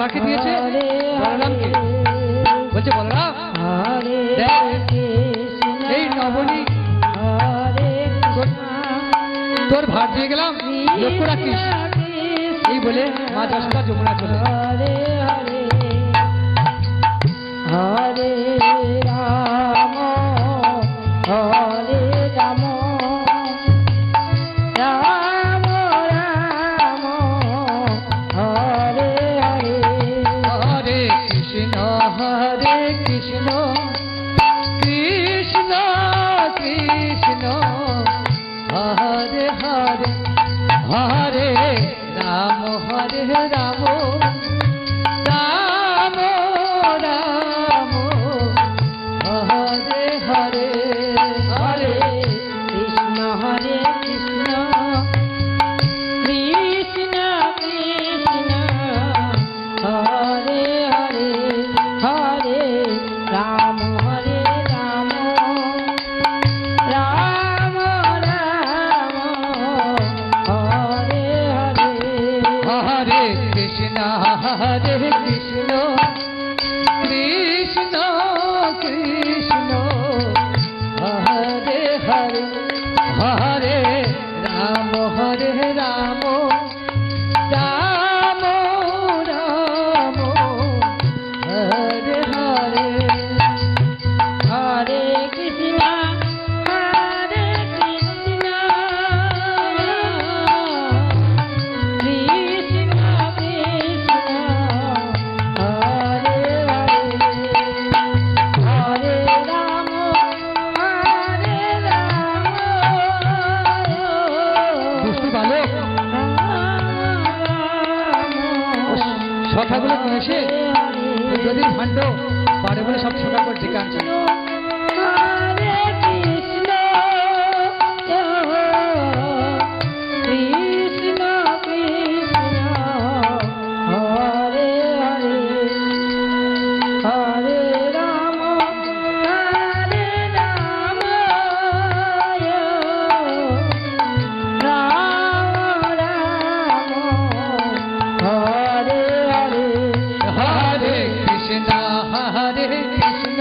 কাকে দিয়েছে? বলরামকে। বলছে বলরাম এই নবনী তোর ভার দিয়ে গেলাম, লক্ষ্য রাখিস। এই বলে মা যশোদা যমুনা চলে। হরে রাম হরে রাম রাম রাম হরে হরে হরে কৃষ্ণ কৃষ্ণ কৃষ্ণ হরে হরে হরে রাম হরে রাম রাম রাম হরে হরে হরে কৃষ্ণ হরে কৃষ্ণ কৃষ্ণ কৃষ্ণ হরে হরে হরে রাম হরে রাম রাম রাম হরে হরে হরে কৃষ্ণ কৃষ্ণ কৃষ্ণ কৃষ্ণ হরে হরে হরে রাম হরে রাম রাম রাম হরে হরে হরে কৃষ্ণ হরে কৃষ্ণ কৃষ্ণ কৃষ্ণ হরে হরে হরে রাম দুষ্টু বালক সখাগুলো নিয়ে এসে যদি ভাণ্ড পারে বলে সব সখা করে ডেকে আনছে। হরে কৃষ্ণ কৃষ্ণ কৃষ্ণ হরে হরে হরে রাম রাম রাম হরে হরে হরে কৃষ্ণ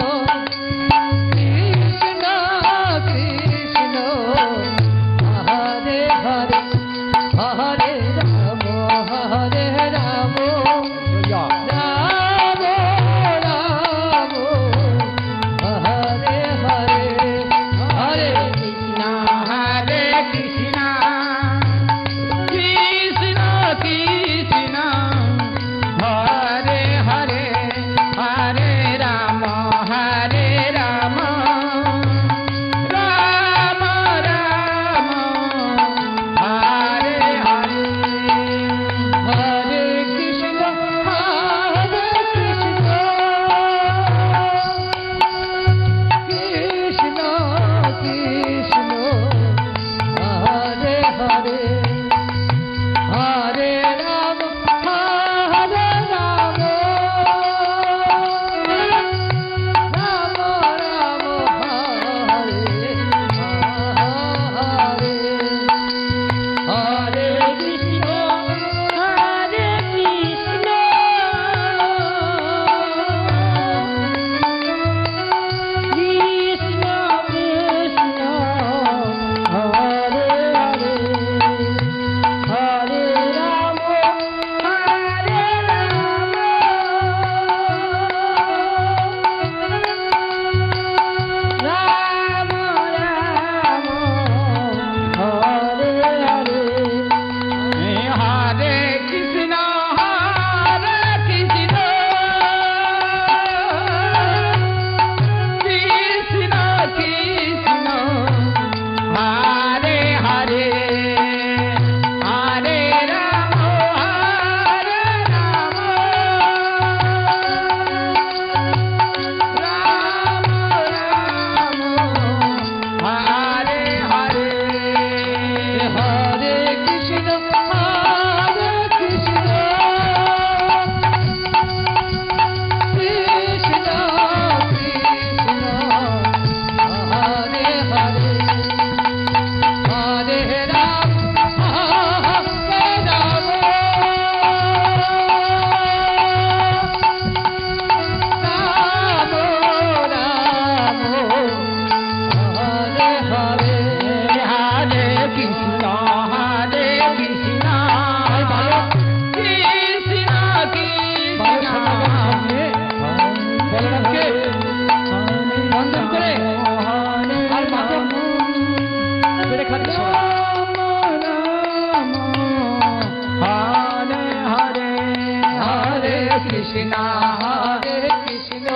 কৃষ্ণ হরে কৃষ্ণ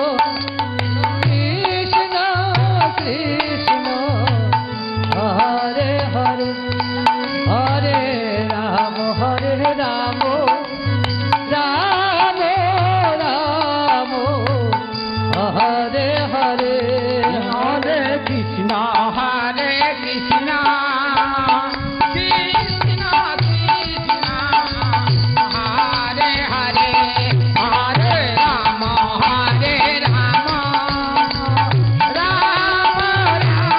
কৃষ্ণ কৃষ্ণ হরে হরে হরে রাম রাম রাম রাম হরে হরে হরে কৃষ্ণ হরে কৃষ্ণ কৃষ্ণ কৃষ্ণ হরে হরে হরে রাম রাম রাম রাম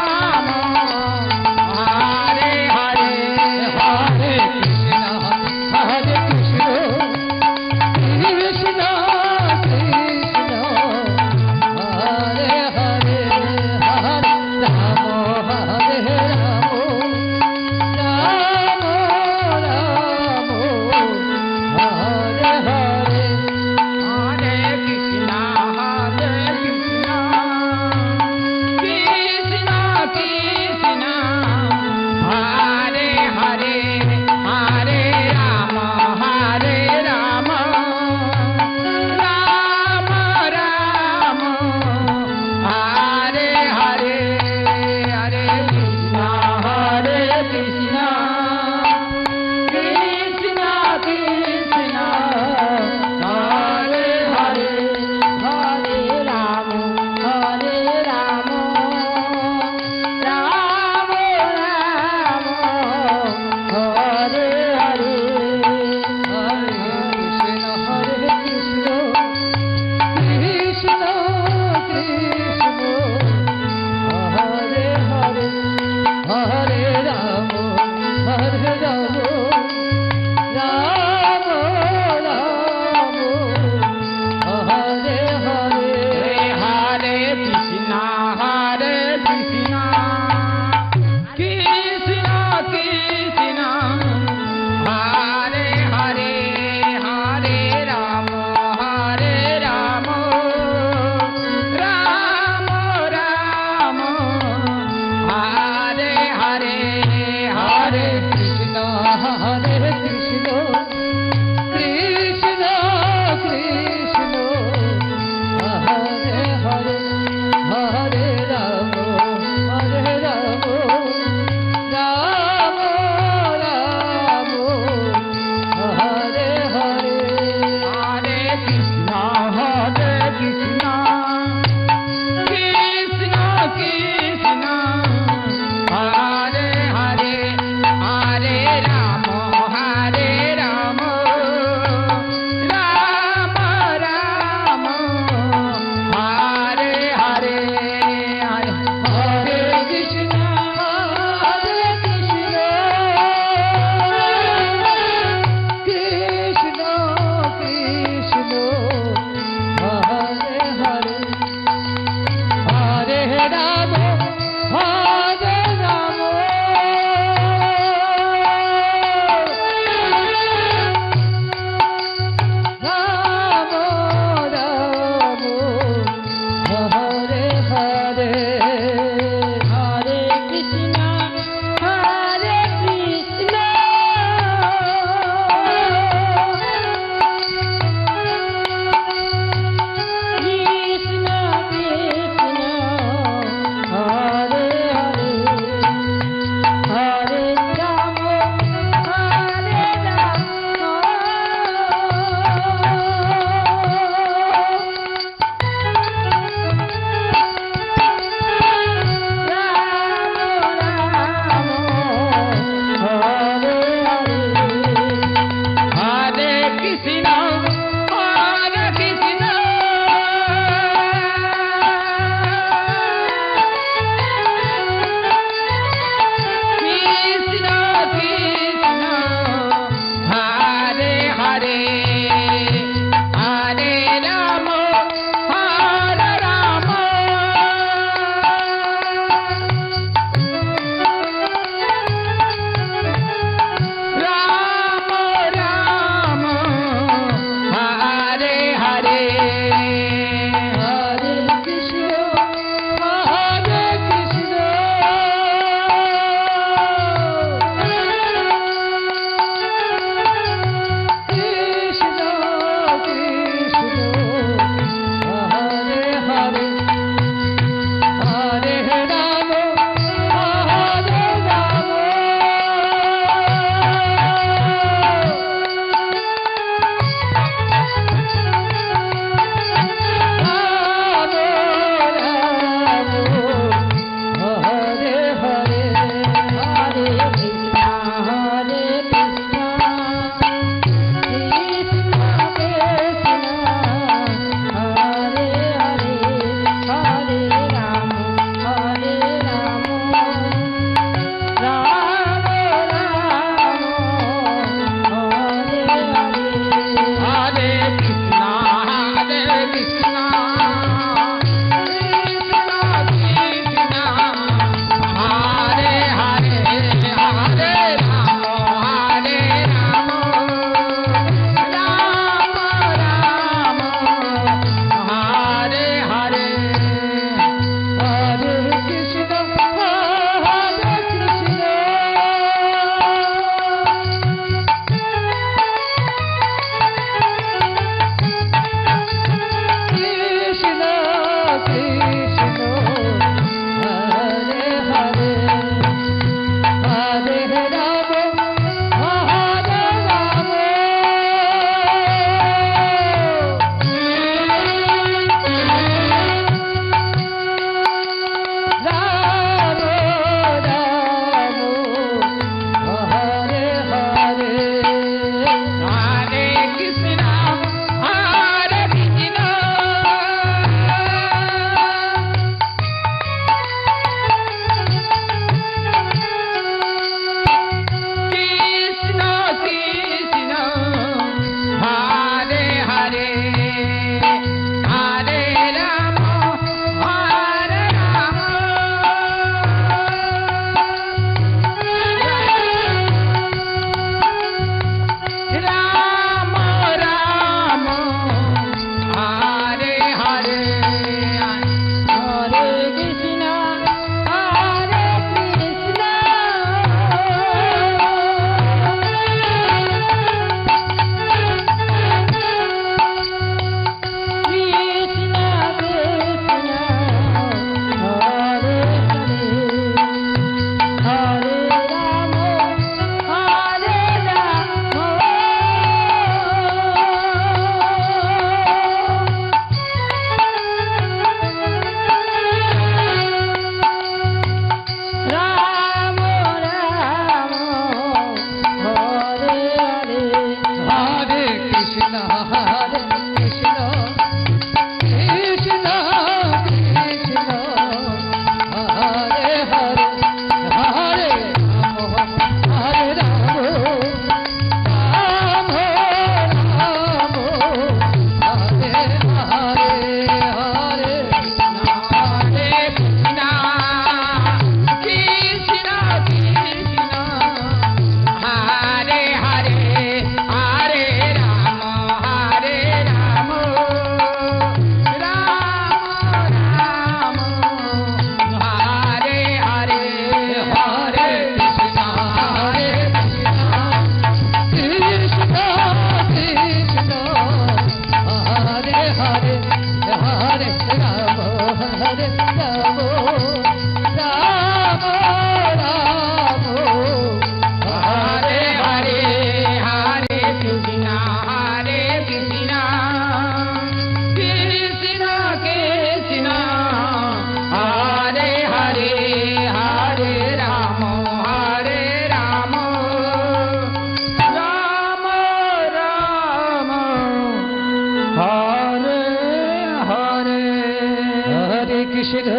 কৃষ্ণ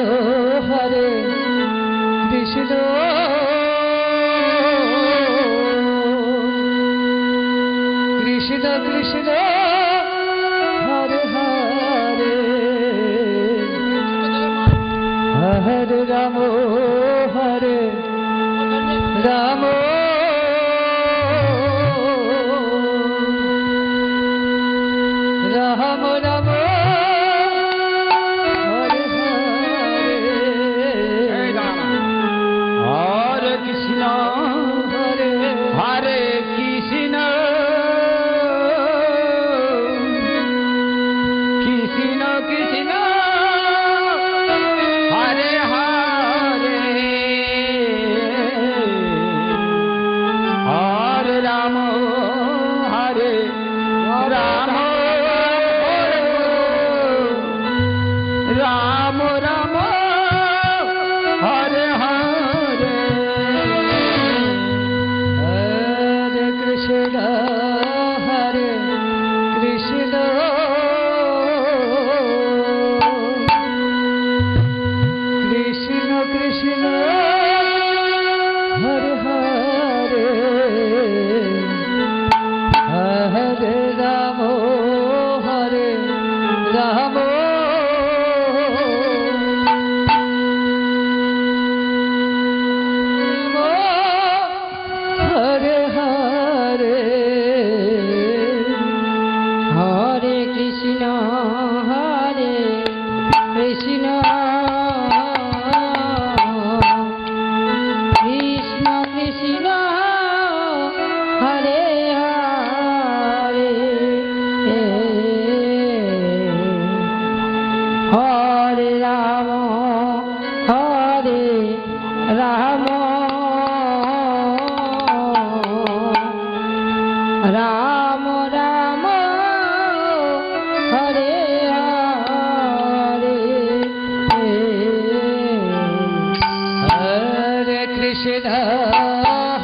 হরে কৃষ্ণ কৃষ্ণ কৃষ্ণ হরে হরে হরে রাম হরে রাম রাম রাম হরে এই রাম। হরে কৃষ্ণ হরে হরে কৃষ্ণ কৃষ্ণ কৃষ্ণ হরে হরে হরে রাম হরে রাম রাম রাম হরে হরে হরে কৃষ্ণ হরে কৃষ্ণ কৃষ্ণ কৃষ্ণ হরে হরে হরে রাম হরে রাম হরে হরে হরে কৃষ্ণ কৃষ্ণ কৃষ্ণ হরে হরে হরে রাম রাম রাম হরে হরে হরে কৃষ্ণ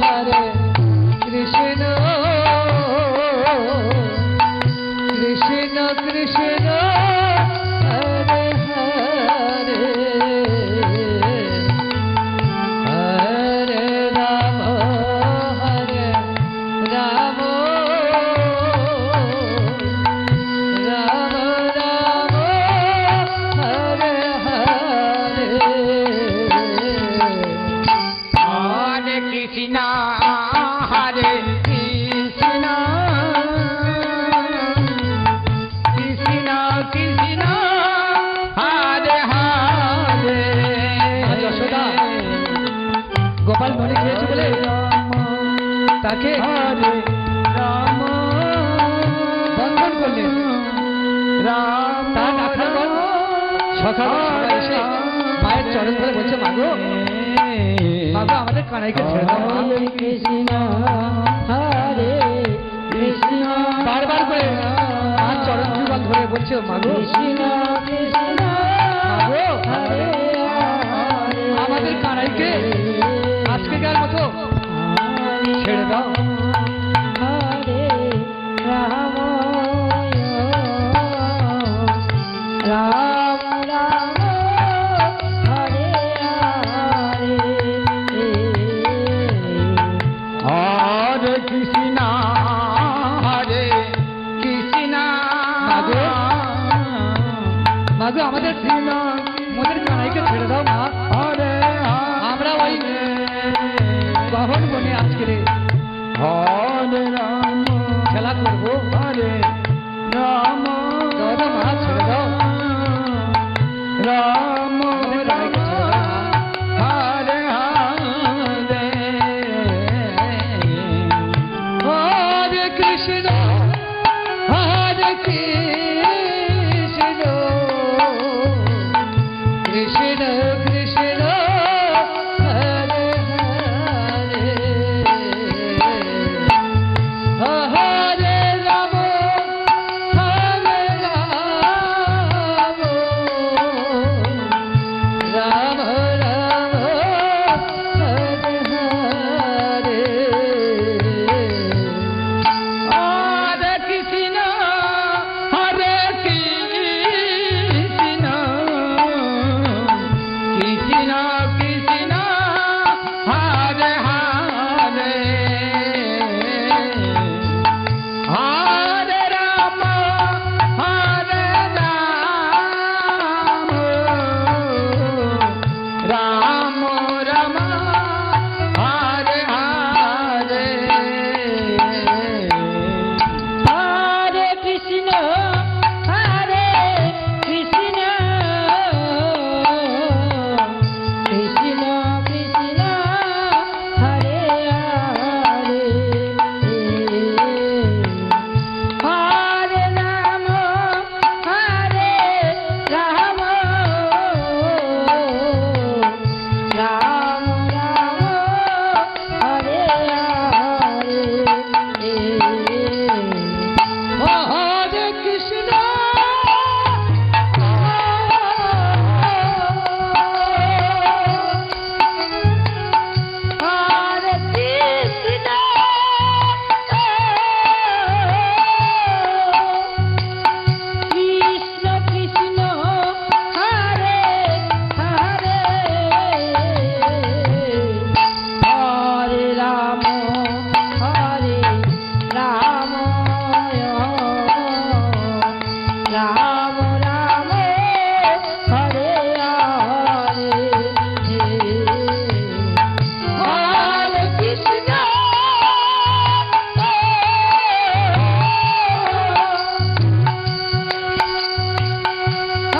হরে কৃষ্ণ কৃষ্ণ কৃষ্ণ হরে হরে হরে রাম হরে রাম রাম রাম হরে হরে হরে কৃষ্ণ হরে কৃষ্ণ কৃষ্ণ কৃষ্ণ হরে হরে যশোদা গোপাল মনে খেয়েছে বলে তাকে হরে রাম বন্ধন করলেন। রাম তার ডাকার পর সকালে সবাই এসে মায়ের চরণ ধরে বলছে, মাগো মাগো আমাদের কানাইকে ছেড়ে দাও মা। হরে কৃষ্ণ হরে কৃষ্ণ বারবার করে মার চরণ যুগল ধরে বলছে, মাগো কৃষ্ণ কৃষ্ণ মাগো হরে হরে আমাদের কানাইকে আজকেকার মতো ছেড়ে দাও। হরে রাম রাম রাম হরে হরে হরে কৃষ্ণ হরে কৃষ্ণ মাগো মাগো আমাদের মোদের কানাইকে ছেড়ে দাও মা। হরে আমরা ওই বাহন বনে আজকে হরে রাম খেলা করবো। হরে রাম